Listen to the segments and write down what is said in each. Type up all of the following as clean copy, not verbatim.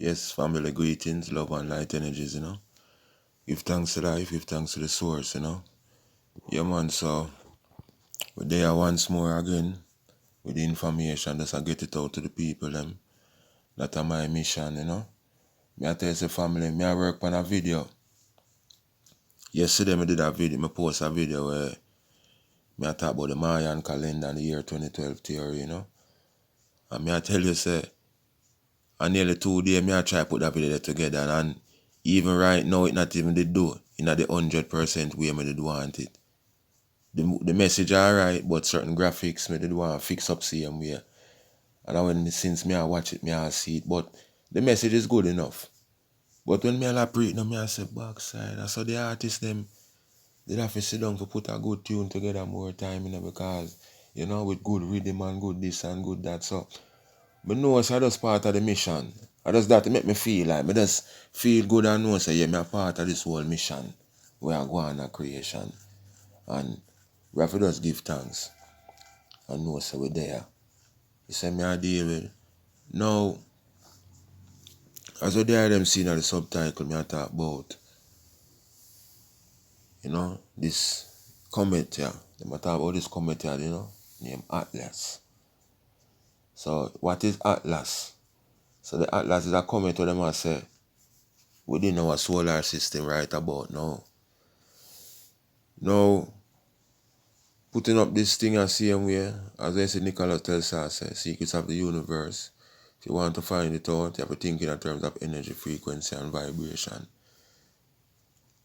Yes, family greetings, love and light energies, Give thanks to life, give thanks to the source. Yeah, man, so we're there once more again with the information, just I get it out to the people, them. That's my mission. Me I tell you, say, family, me I work on a video. Yesterday, me did a video, me post a video where me I talk about the Mayan calendar and the year 2012 theory. And me I tell you, say, and nearly 2 days, me I try to put that video together, and even right now, it not even did do in the 100% way me did want it. The message alright, but certain graphics me did want to fix up same way. And since me I watch it, me I see it, but the message is good enough. But when me I preach, me I say backside. I saw the artist them, they have to sit down to put a good tune together more time, because with good rhythm and good this and good that. So me know it's just part of the mission. I just that to make me feel like me just feel good and know say me a part of this whole mission where I go on a creation. And we have to just give thanks and know say we're there. You say me I deal with. Now, as we there them seeing the subtitle me I talk about, this comet here. Them I talk about this comet here, named Atlas. So what is Atlas? So the Atlas is a comet where them I say within our solar system right about now. Now, putting up this thing the same way, as I said, Nikola Tesla said, secrets of the universe. If you want to find it out, you have to think in terms of energy, frequency, and vibration.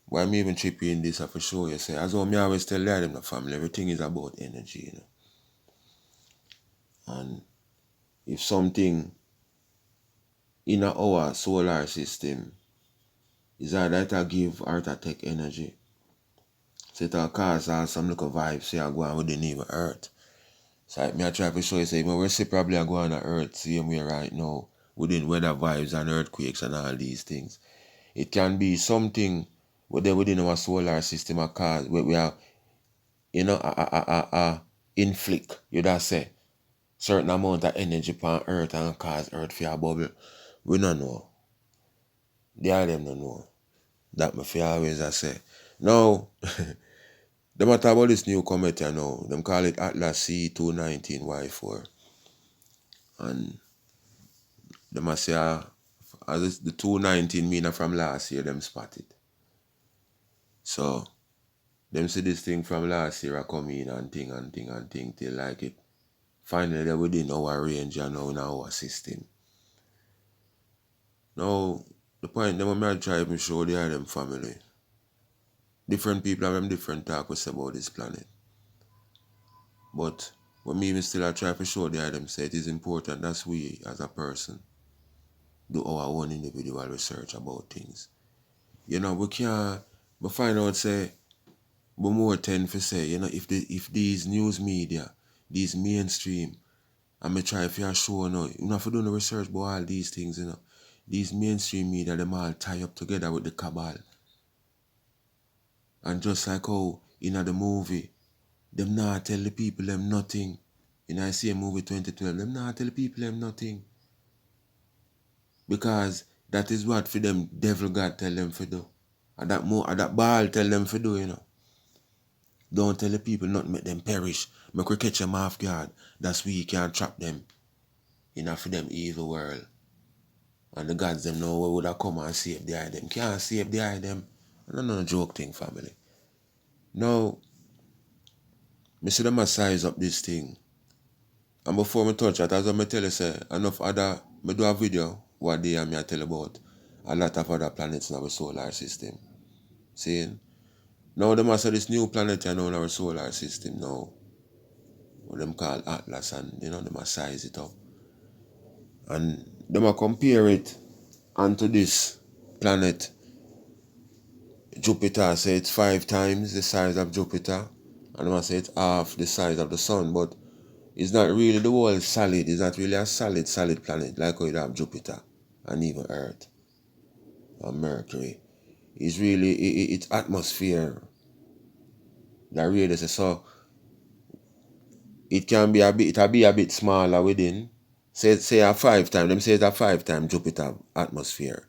Why me even chip in this, I have to show you, say, as I always tell them, the family, everything is about energy, And if something in our solar system is either to give or to take energy, so it'll cause some little vibes, say, I go on within even Earth. So I try to show you, say, we see probably go on the Earth same way right now, within weather vibes and earthquakes and all these things. It can be something within our solar system a cause where we are, inflict, you just say, certain amount of energy upon Earth and cause Earth for a bubble. We don't know. They are them don't know. That me feel always I say. Now, them talk about this new comet here now. Them call it Atlas C219Y4. And them say as the 219 mean from last year them spotted. So them see this thing from last year I come in and thing till like it finally they're within our range and now in our system. Now the point them I try to show they are them family. Different people have them different talk we say about this planet. But when me even still I try to show they are them say it is important that's we as a person do our own individual research about things. We can't find out say but more tend to say, if these news media, these mainstream, and me try if you show now, you have to do the research about all these things, These mainstream media, them all tie up together with the cabal. And just like how in the movie, them not tell the people them nothing. In I see a movie 2012, them not tell the people them nothing. Because that is what for them devil God tell them to do. And that ball tell them to do, Don't tell the people not make them perish. Make we catch them off guard. That's why you can't trap them in for them evil world. And the gods them know where would have come and save the them. Can't save the them. No joke thing, family. Now, me see them a size up this thing. And before me touch it, as I tell you, say, enough other, me do a video what day I tell about a lot of other planets in our solar system. Seeing? Now them say this new planet in our solar system now. What them call Atlas, and them size it up. And them compare it onto this planet Jupiter. Say it's 5 times the size of Jupiter, and them say it's half the size of the sun, but it's not really the whole solid. It's not really a solid planet like how you have Jupiter and even Earth and Mercury. It's really it's atmosphere that radius. So it can be a bit smaller within. say a 5 time, them say it's a 5 time Jupiter atmosphere.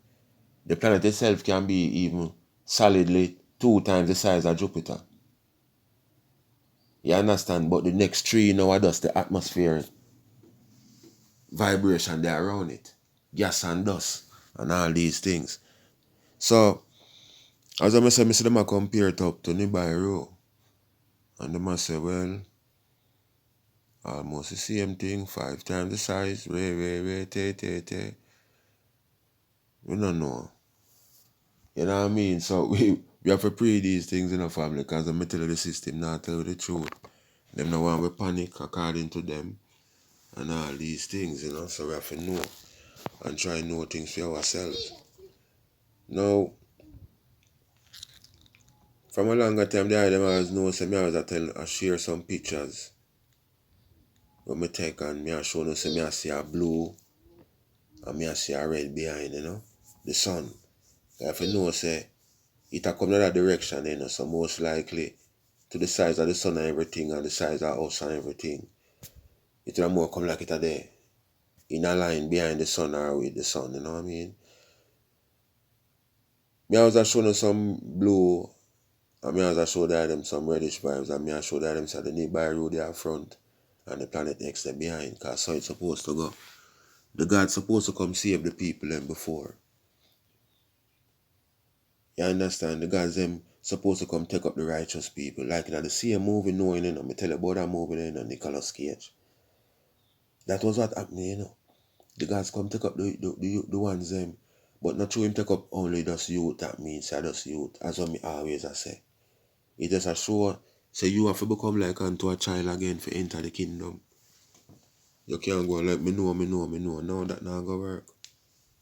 The planet itself can be even solidly 2 times the size of Jupiter. You understand? But the next three now are just the atmosphere vibration there around it. Gas and dust and all these things. So as I say, them a compare it up to nearby row. And them a say, well, almost the same thing, 5 times the size, te. We don't know. You know what I mean? So we have to pray these things in our family, because I'm tell you the system not tell you the truth. Them no want we panic according to them and all these things, you know. So we have to know and try know things for ourselves. Now, from a longer time, the them always know, say me always I share some pictures when me take, and me I show no say me I see a blue and me I see a red behind, you know, the sun. If you know, say it a come in that direction, you know, so most likely to the size of the sun and everything, and the size of us and everything, it will more come like it a there in a line behind the sun or with the sun, you know what I mean? Me I was showing some blue, and me I was show them some reddish vibes, and me I show them say the nearby road there front and the planet next there behind, because so it's supposed to go. The God's supposed to come save the people them before. You understand? The gods them supposed to come take up the righteous people. Like in the same movie knowing, you know, me tell you about that movie, you know, Nicolas Cage. That was what happened, you know. The gods come take up the ones them. But not true him take up only just youth, that means I just youth. As what me always I say. It just a show, say you have to become like unto a child again for enter the kingdom. You can't go like me know. No, that not gonna work.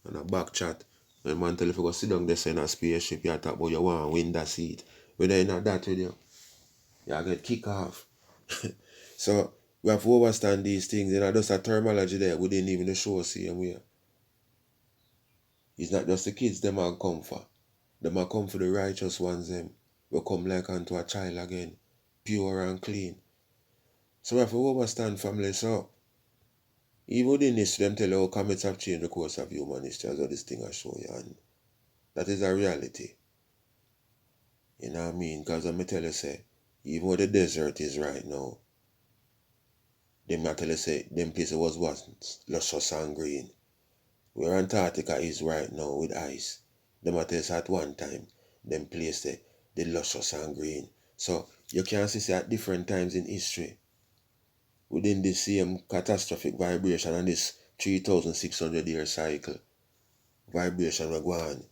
And a back chat. When man tell you if you go sit down there in a spaceship, you talk about you want to win that seat. Whether you're not that with you get kicked off. So we have to understand these things. You know, just a terminology there within even the show same way. It's not just the kids them are come for. Them are come for the righteous ones them. We come like unto a child again. Pure and clean. So we have to understand family. So even within this, them tell you how comets have changed the course of human history, as this thing I show you. And that is a reality. You know what I mean? Because I'm tell you say, even where the desert is right now, them not tell you say them places was once luscious and green. Where Antarctica is right now with ice, them tell you say at one time, them place the luscious and green. So you can see at different times in history, within the same catastrophic vibration and this 3,600 year cycle, vibration will go on.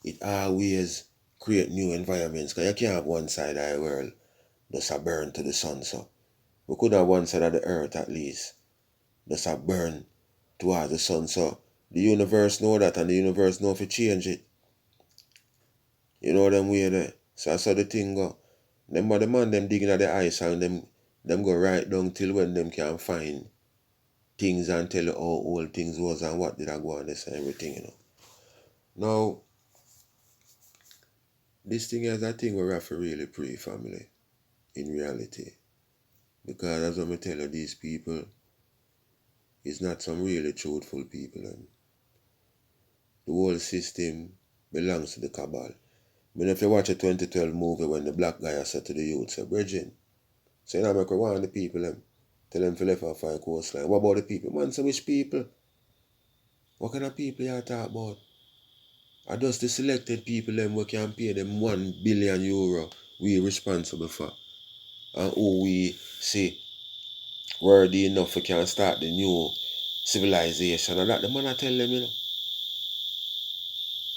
It always create new environments, because you can't have one side of the world just a burn to the sun. So we could have one side of the earth at least just a burn towards the sun. So the universe know that, and the universe know if you change it. You know them way there. So I saw the thing go. Them the man them digging at the ice, and them go right down till when them can find things and tell you how old things was and what did I go on this and everything, you know. Now this thing is a thing we have to really pray, family, in reality. Because as I'm tell you, these people is not some really truthful people. And the whole system belongs to the cabal. I mean, if you watch a 2012 movie when the black guy said to the youth, say, Bridging, say, now make one of the people, tell them to left off our coastline. What about the people? Man, say, which people? What kind of people you talk about? Are just the selected people them we can pay them €1 billion we responsible for. And who we see worthy enough we can start the new civilization. And that the man I tell them, you know.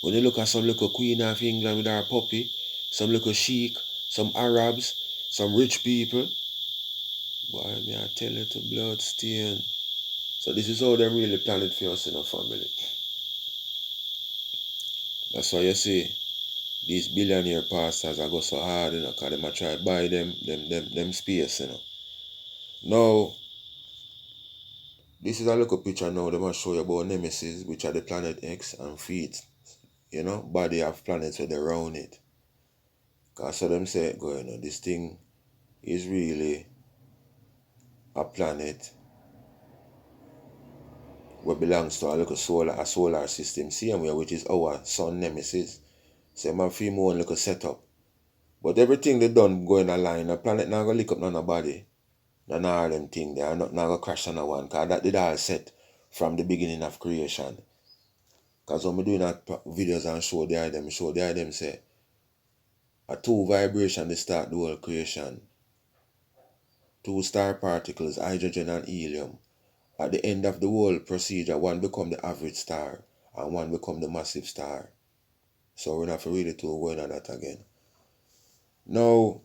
When you look at some little Queen of England with her puppy, some little sheik, some Arabs, some rich people, boy, me I tell you to blood stain. So this is how them really plan it for us in a family. That's why you see these billionaire pastors are go so hard, you know, because them a try buy them space, you know. Now, this is a little picture now, them a show you about Nemesis, which are the planet X, and feet, you know, body of planets where they round it. Because so them say, go, you know, this thing is really a planet what belongs to a solar system, same way, which is our sun nemesis. So man feel more like a setup. But everything they done going align, the planet not gonna lick up none of body. None of them thing they are not gonna crash on a one, cause that did all set from the beginning of creation. Cause when we doing that videos and show them say a two vibration they start the whole creation. Two star particles, hydrogen and helium. At the end of the whole procedure, one become the average star and one become the massive star. So we're not really too going on that again. Now,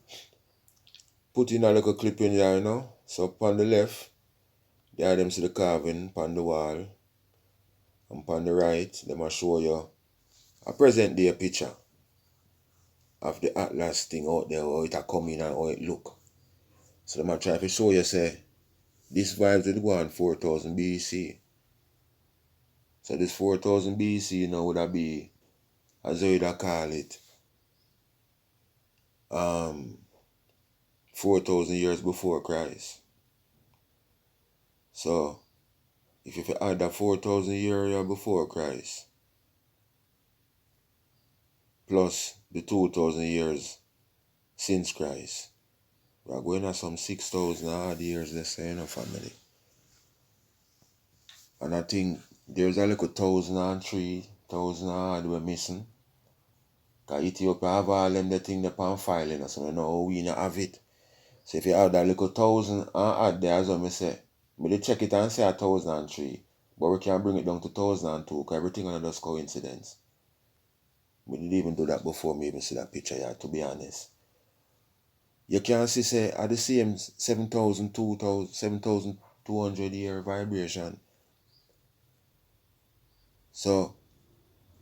put in a little clip in there, you know. So upon the left, there them see the carving upon the wall. And upon the right, them will show you a present day picture of the Atlas thing out there, how it a come in and how it look. So them will try to show you, say, this vibes did go on 4000 BC. So this 4000 BC now would be, as you would call it, 4,000 years before Christ. So, if you add that 4,000 years before Christ, plus the 2,000 years since Christ, we are going at some 6,000 odd years, let's say, in a family. And I think there's a little 1,003, 1,000 odd we're missing. Because Ethiopia have all them the thing upon filing, so I know how we not have it. So if you add that little 1,000 and add there, as I say, we check it and say 1,003, but we can bring it down to 1,002 because everything on just coincidence. We didn't even do that before me even see that picture yet, to be honest. You can see, say, at the same 7,200 year vibration. So,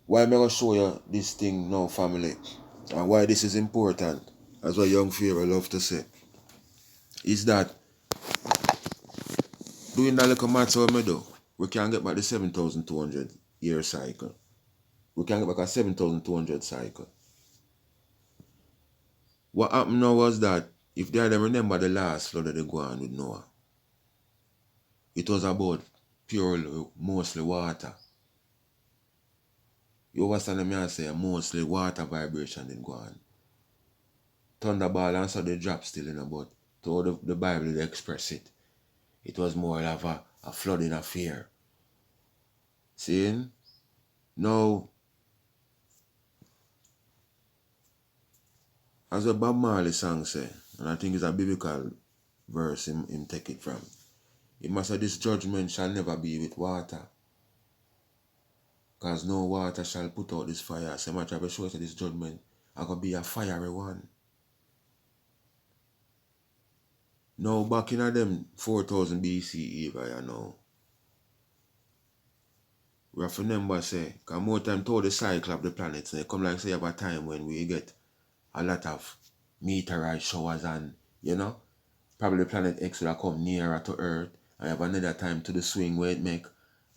why am I going to show you this thing now, family, and why this is important, as what young Fear love to say, is that doing that little maths what we do, we can get back the 7,200 year cycle. We can get back a 7,200 cycle. What happened now was that, if they had remember the last flood that they go on with Noah, it was about purely, mostly water. You understand me I say, mostly water vibration did go on. Thunderball and so they drop still in about, to the Bible they express it. It was more of a flooding affair. See? Now, as a Bob Marley song say, and I think it's a biblical verse him take it from, it must say this judgment shall never be with water, because no water shall put out this fire. So much of a show that this judgment are going to be a fiery one. Now back in them 4,000 BCE, you know, we have to remember say, because more time told the cycle of the planets, they come like say have a time when we get a lot of meteorite showers and, you know, probably planet X will come nearer to Earth, and you have another time to the swing where it make,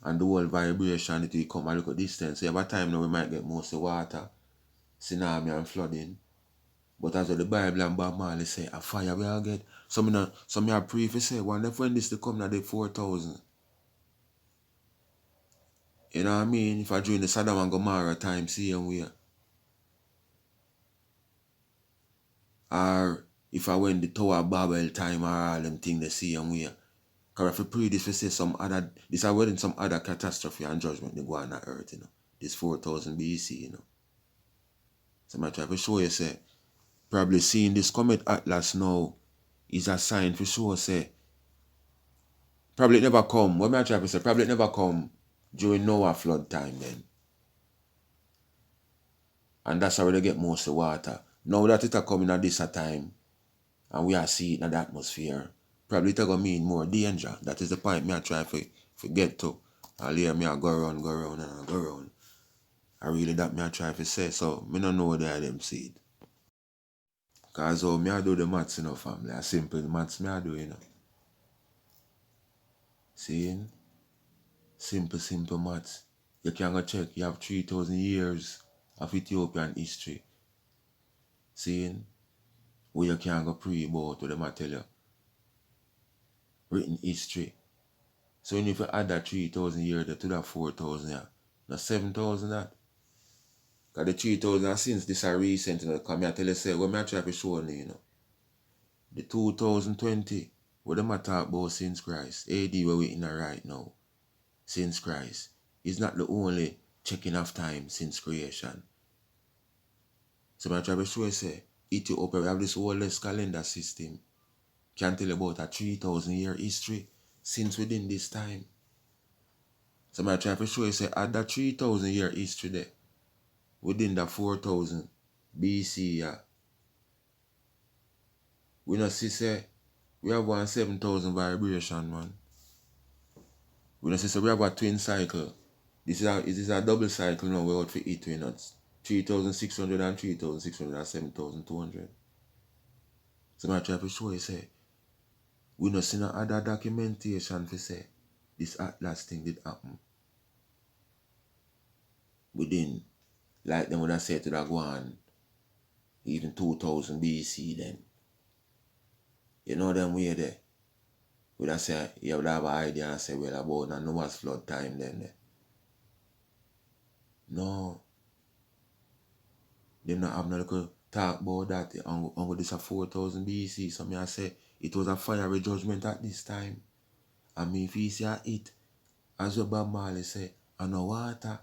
and the whole vibration it will come a little distance. So you have a time now we might get mostly water, tsunami and flooding. But as what the Bible and Bob Marley say, a fire will get. Some have pray for say, wonder when this to come to the 4,000. You know what I mean? If I during the Sodom and Gomorrah time, see and we. Or if I went the Tower of Babel time or all them things they see and we. Because if you pray this, we say this are wedding some other catastrophe and judgment they go on earth, you know. This 4,000 BC, you know. So I try to show you, say, probably seeing this comet Atlas now is a sign for sure, say, probably it never come. What I try to say, probably it never come during Noah flood time then. And that's how they get most of the water. Now that it are coming at this time, and we are seeing it in the atmosphere, probably it going to mean more danger. That is the point me I try to get to. I'll hear me I go around, and I go around. I really that me I try to say. So, me don't know where them see it. Because me I do the maths, you know, family. A simple maths me I do, you know. Seeing? Simple maths. You can go check. You have 3,000 years of Ethiopian history. Seeing? Where you can go pray about what them I tell you. Written history. So when you add that 3,000 years to that 4,000, yeah, now 7,000 that. Because the 3,000 since this are recent, you know, come here tell you say, what I try to show you, you know. The 2020, what them I talk about since Christ, AD where we in right now, since Christ, is not the only checking of time since creation. So I try to show you say, Ethiopia, we have this oldest calendar system, can tell you about a 3,000 year history since within this time. So I try to show you say, at that 3,000 year history there, within the 4,000 BC, yeah, we not see say, we have one 7,000 vibration, man. We don't say we have a twin cycle. This is a double cycle now. We're out for it, you know. 3,600 and 3,600 and 7,200. So I try to show you say, we don't see no other documentation for say this Atlas thing did happen within, like them would have said to that go on, even 2000 BC then. You know them way there. Would have say, you would have an idea and say, well, about Noah's flood time then. No. Them not have no little talk about that. On this a 4,000 BC. So me I say, it was a fiery judgment at this time. And me if you see it, as what Bob Marley say, and no water,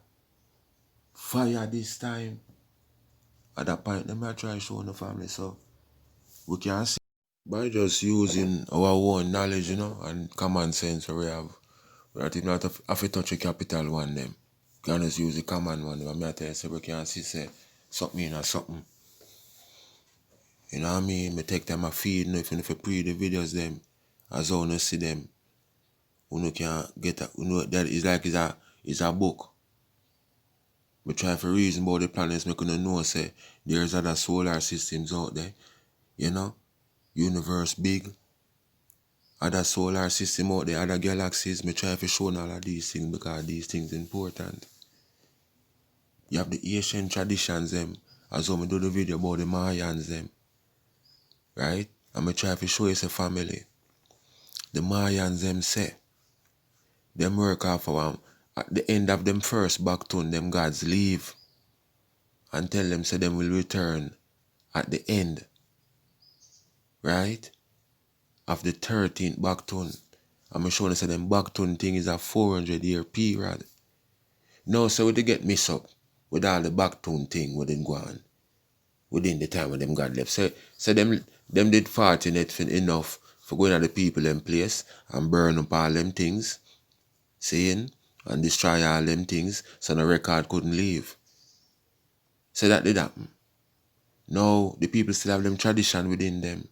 fire this time. At that point, them I try to show the family so we can see. By just using our own knowledge, you know, and common sense we have. We don't even have to touch a capital one them. We can just use the common one. But me I tell you, say we can see say something in or something. You know what I mean? Me take them a feed, you know, if you pre the videos them, as how you see them, you can get a, you know, that is like it's a book. Me try for reason about the planets, me couldn't know say there's other solar systems out there, you know? Universe big, other solar system out there, other galaxies. Me try to show all of these things because these things important. You have the ancient traditions them, as how me do the video about the Mayans them. Right? And me try to show you say family. The Mayans them say, them work off of at the end of them first back tune, them gods leave and tell them say them will return at the end, right? Of the 13th back tune. I'm showing you say them back tune thing is a 400-year period. No, so they get messed up with all the back tune thing within go on. Within the time when them God left. So them did fortunate enough for going to the people in place and burn up all them things. Saying and destroy all them things so the record couldn't leave. So that did happen. Now the people still have them tradition within them.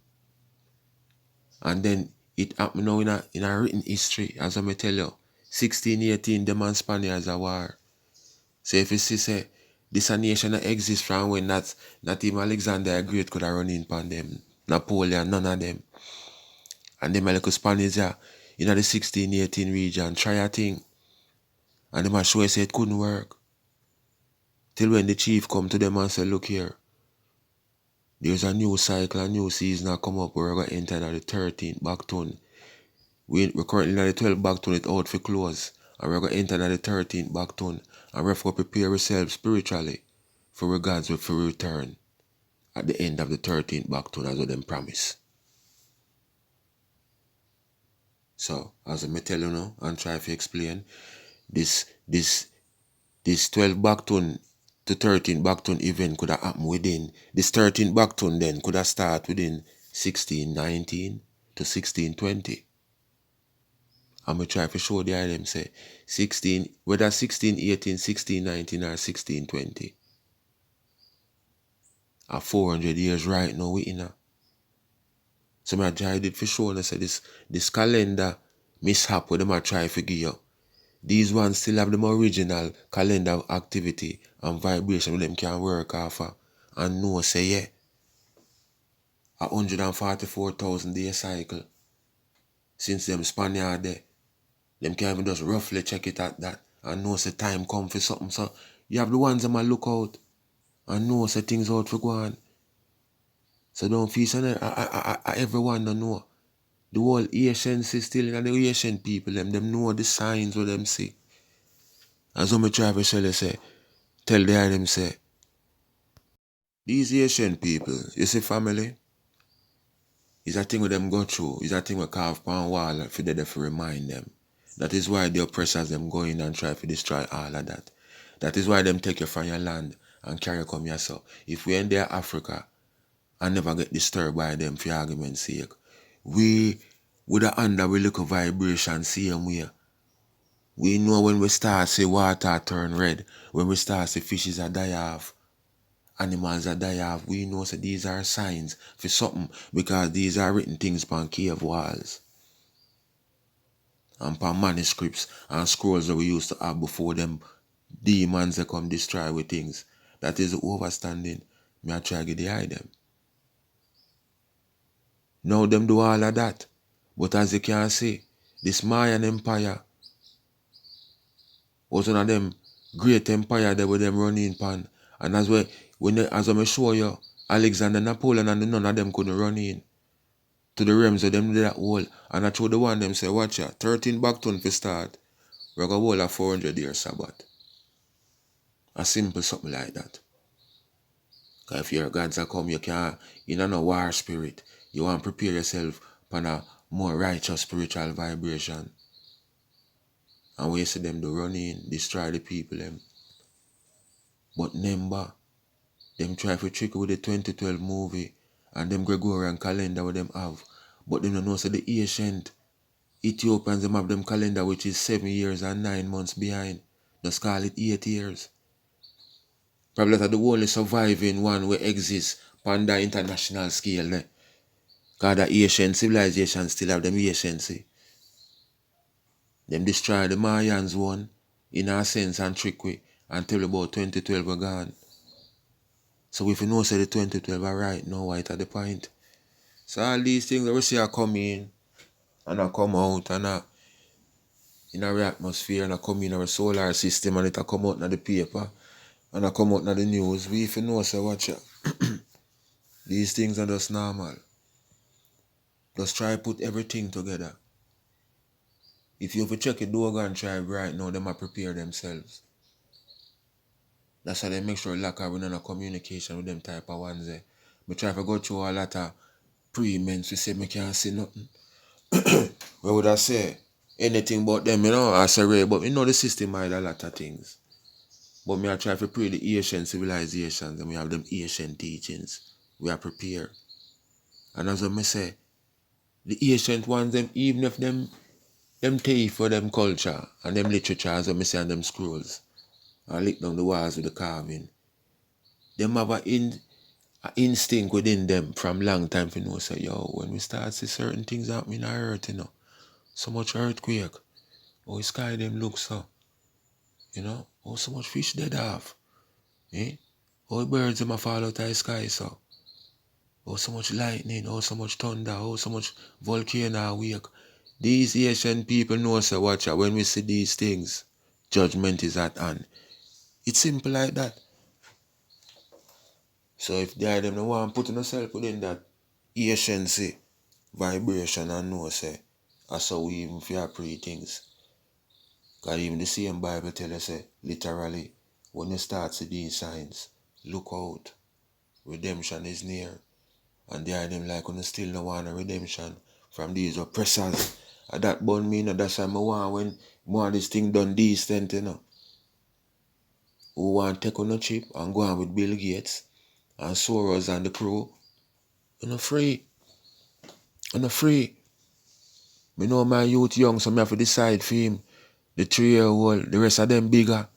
And then it happened now in a written history, as I may tell you. 1618 them and Spaniards a war. So if you see say this a nation that exists from when not even Alexander the Great could have run in upon them. Napoleon, none of them. And them like Spaniards in the 1618 region try a thing. And them a show say it couldn't work. Till when the chief come to them and say, look here, there's a new cycle, a new season that come up. We're going to enter the 13th back tune. We're currently in the 12th back tune, it's out for close. And we're going to enter the 13th back tune. And we're going to prepare ourselves spiritually for our gods for return at the end of the 13th back tune as what them promise. So, as I tell you now and try to explain, this 12 back tune to 13 back tune event could have happened within, this 13 back tune then could have started within 1619 to 1620. I'm going to try to show the item say 16, whether 1618, 1619 or 1620. A 400 years right now we in a. So I try did for sure and say this calendar mishap where them I try to give you. These ones still have them original calendar activity and vibration where them can work off of and know say yeah, 144,000 day cycle since them Spaniard there. Them can even just roughly check it at that and know say time come for something. So you have the ones that might look out and know say things out for go on. So don't feel so everyone don't know. The whole Asians is still in the Asian people, them know the signs what them see. As some try to tell them say, these Asian people, you see family, is a thing with them go through, is a thing we carve upon wall for them to remind them. That is why the oppressors them go in and try to destroy all of that. That is why them take you from your land and carry you come here. So if we in there Africa and never get disturbed by them for argument's sake, we would have under we look a vibration same way. We know when we start see water turn red, when we start see fishes are die off, animals are die off, we know that these are signs for something because these are written things upon cave walls and upon manuscripts and scrolls that we used to have before them demons that come destroy with things. That is the overstanding. Me I try to get the eye them. Now them do all of that. But as you can see, this Mayan Empire was one of them great empire that with them running pan. And as well, as I show you, Alexander, Napoleon and none of them couldn't run in to the realms of them that whole. And I told the one them say, watch ya, 13 back ton for start. We're gonna hold a 400 year Sabbath. A simple something like that. Because if your gods are come, you can't, you know, no war spirit. You want to prepare yourself for a more righteous spiritual vibration. And we see them do run in, destroy the people them. But remember, them try to trick with the 2012 movie and them Gregorian calendar what them have. But them don't know so the ancient Ethiopians them have them calendar which is 7 years and 9 months behind. Just call it 8 years. Probably that the only surviving one will exist on the international scale. Because the Asian civilization still have them anciency. Them destroy the Mayans one in a sense and trick way until about 2012 are gone. So if you know say the 2012 are right now, right at the point. So all these things that we see are coming and are come out and in our atmosphere and are come in our solar system and it are come out in the paper and are come out in the news. We if you know say watch out. These things are just normal. Just try to put everything together. If you have to check a Dogon tribe right now, them are prepare themselves. That's why they make sure like we're in a communication with them type of ones there. Me try to go through a lot of pre-ments to say me can't say nothing. What would I say? Anything but them, you know, I say but you know the system hide a lot of things. But me I try to pray the Asian civilizations and we have them Asian teachings. We are prepared. And as I say, the ancient ones, them even if them take for them culture and them literature as I say and them scrolls and lick down the walls with the carving. Them have an instinct within them from long time to know say, yo, when we start to see certain things happening on earth, you know, so much earthquake, oh the sky them look so, you know, oh so much fish dead off, oh the birds them a fall out of the sky so, oh so much lightning, oh so much thunder, oh so much volcano wake. These Asian people know say watch out when we see these things, judgment is at hand. It's simple like that. So if they them no want putting themselves within that anciency vibration and know say that's how we even feel pray things. Because even the same Bible tell us say literally when you start see these signs, look out. Redemption is near. And they are them like when you still no want a redemption from these oppressors. And that bun me, you know, that's why I want when more of this thing done decent, you know. Who want to take on a chip and go on with Bill Gates and Soros and the crew. You're not free. You're not free. Me know my youth young, so me have to decide for him. The 3-year-old, the rest of them bigger.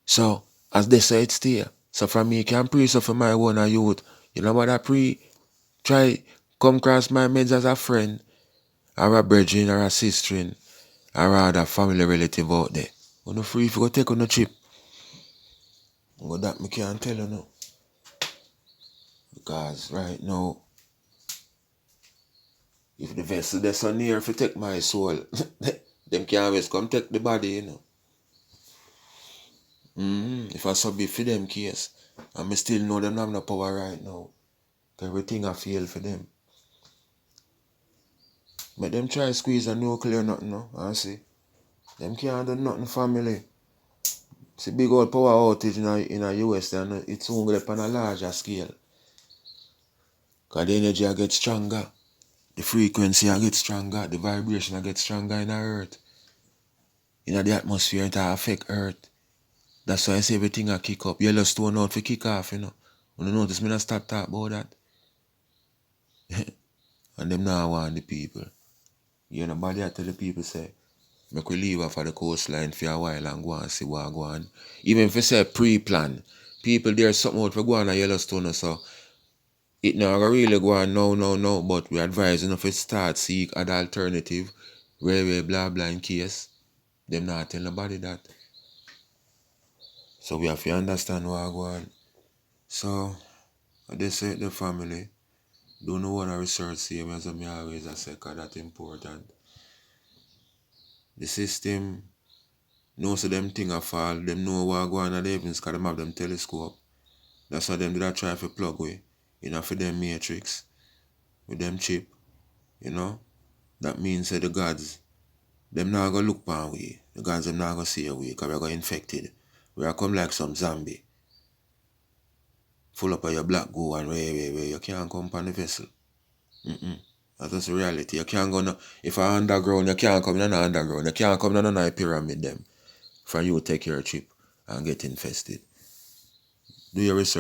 So, as they say it stay. So from me, can pray so for my one youth. You know what I pray? Try come across my meds as a friend, or a brethren, or a sister, or other family relative out there. You're not free if you go take on a trip. But that me can't tell you now. Because right now, if the vessel they're so near if you take my soul, them can't always come take the body, you know. If I so be for them case, and me still know them have no power right now. Everything I feel for them. But them try squeeze a nuclear nothing, no? And see. Them can't do nothing family. See big old power outage in a US and it's only up on a larger scale. Because the energy will get stronger. The frequency will get stronger. The vibration will get stronger in the earth. In the atmosphere, it will affect earth. That's why I say everything will kick up. Yellowstone out for kick off, you know. When you notice me not stop talking about that. And them now want the people. You know, nobody tell the people say, make we leave off of the coastline for a while and go and see what go on. Even if you say pre-plan, people there's something out for go on a Yellowstone, so it not really go on no, but we advise enough to start seek other alternative, railway, blah blah in case. Them not tell nobody that. So we have to understand what go on. So they say the family, do no one research same as me always I say, cause that's important. The system know so them thing a fall, them know what go on at the heavens cause them have them telescope. That's why them did I try to plug away, you know, for them matrix, with them chip, you know. That means that the gods, them not gonna look pan we. The gods them not gonna see a way because we're gonna infected. We are come like some zombie. Full up of your black go and where you can't come on the vessel. That's just the reality. You can't go no, if you're underground, you can't come in the underground. You can't come in the pyramid them. For you take your trip and get infested. Do your research.